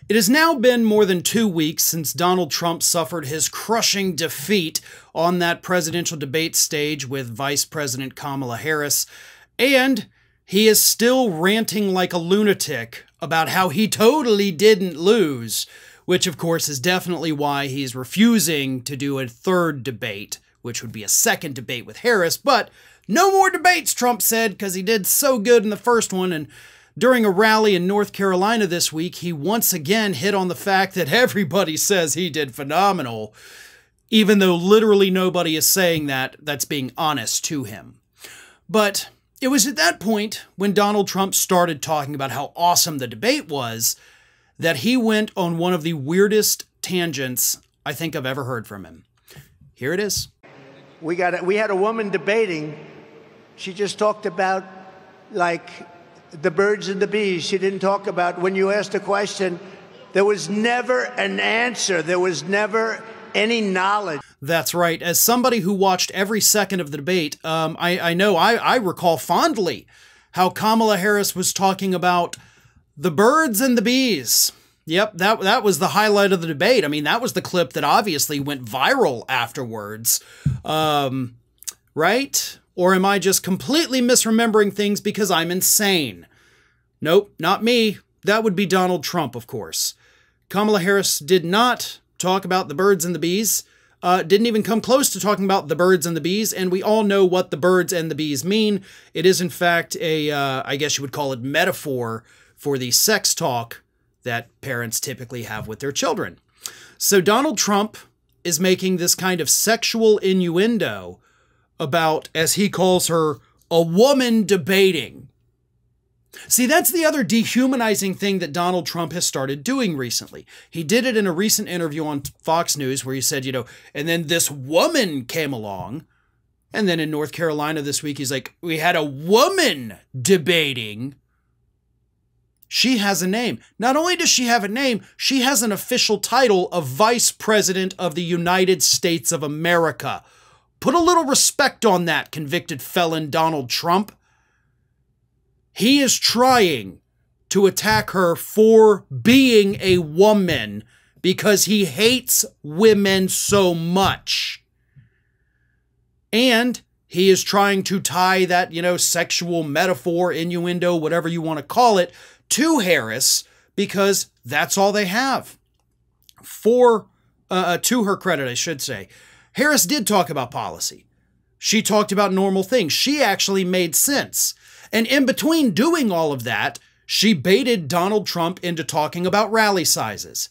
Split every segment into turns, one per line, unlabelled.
It has now been more than 2 weeks since Donald Trump suffered his crushing defeat on that presidential debate stage with Vice President Kamala Harris, and he is still ranting like a lunatic about how he totally didn't lose, which of course is definitely why he's refusing to do a third debate, which would be a second debate with Harris. But no more debates, Trump said, because he did so good in the first one. And during a rally in North Carolina this week, he once again hit on the fact that everybody says he did phenomenal, even though literally nobody is saying that. That's being honest to him. But it was at that point, when Donald Trump started talking about how awesome the debate was, that he went on one of the weirdest tangents I think I've ever heard from him. Here it is.
We had a woman debating. She just talked about, like, the birds and the bees. She didn't talk about, when you asked a question, there was never an answer. There was never any knowledge.
That's right. As somebody who watched every second of the debate, I recall fondly how Kamala Harris was talking about the birds and the bees. Yep, that was the highlight of the debate. I mean, that was the clip that obviously went viral afterwards. Right? Or am I just completely misremembering things because I'm insane? Nope, not me. That would be Donald Trump, of course. Kamala Harris did not talk about the birds and the bees. Didn't even come close to talking about the birds and the bees, and we all know what the birds and the bees mean. It is, in fact, I guess you would call it metaphor for the sex talk that parents typically have with their children. So Donald Trump is making this kind of sexual innuendo about, as he calls her, a woman debating. See, that's the other dehumanizing thing that Donald Trump has started doing recently. He did it in a recent interview on Fox News where he said, and then this woman came along. And then in North Carolina this week, he's like, we had a woman debating. She has a name. Not only does she have a name, she has an official title of Vice President of the United States of America. Put a little respect on that, convicted felon Donald Trump. He is trying to attack her for being a woman because he hates women so much. And he is trying to tie that, sexual metaphor, innuendo, whatever you want to call it, to Harris because that's all they have. To her credit, I should say, Harris did talk about policy. She talked about normal things. She actually made sense. And in between doing all of that, she baited Donald Trump into talking about rally sizes.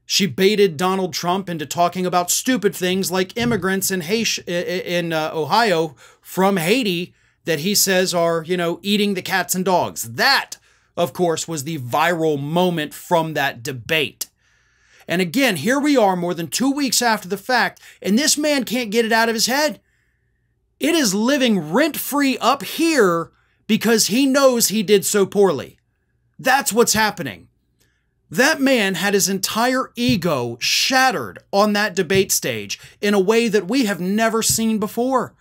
She baited Donald Trump into talking about stupid things like immigrants in Ohio from Haiti that he says are, eating the cats and dogs. That, of course, was the viral moment from that debate. And again, here we are more than 2 weeks after the fact, and this man can't get it out of his head. It is living rent-free up here because he knows he did so poorly. That's what's happening. That man had his entire ego shattered on that debate stage in a way that we have never seen before.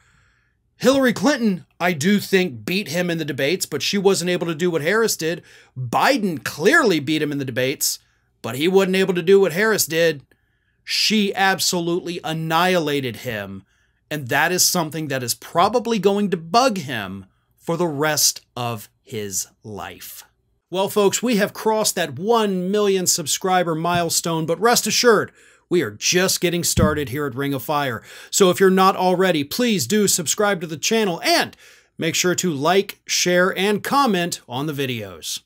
Hillary Clinton, I do think, beat him in the debates, but she wasn't able to do what Harris did. Biden clearly beat him in the debates, but he wasn't able to do what Harris did. She absolutely annihilated him, and that is something that is probably going to bug him for the rest of his life. Well, folks, we have crossed that 1 million subscriber milestone, but rest assured, we are just getting started here at Ring of Fire. So if you're not already, please do subscribe to the channel and make sure to like, share, and comment on the videos.